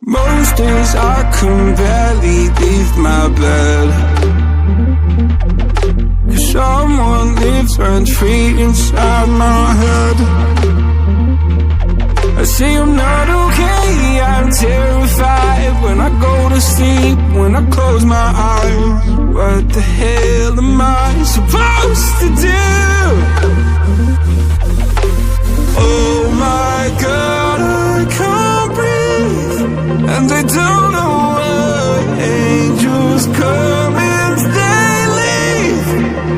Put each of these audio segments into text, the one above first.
Most days I can barely leave my bed, 'cause someone lives rent-free inside my head. I say I'm not okay, I'm terrified. When I go to sleep, when I close my eyes, what the hell am I supposed to do? Oh my God, I can't breathe, and I don't know why. Angels come and they leave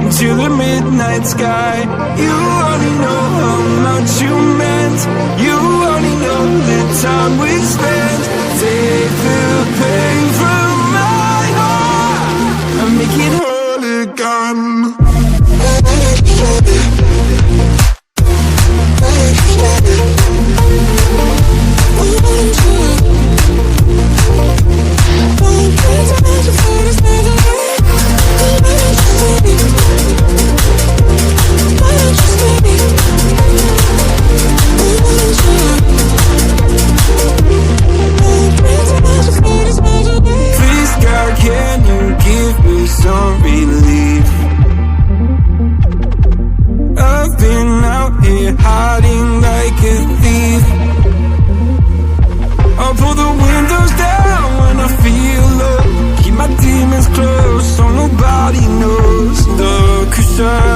into the midnight sky. You only know how much you meant. You only know the time we spent. Take the pain from my heart and make it whole again. Please God, can you give me some relief? I've been out here hiding like a thief. I'll pull the windows down when I feel low. Keep my demons close so nobody knows. The cushion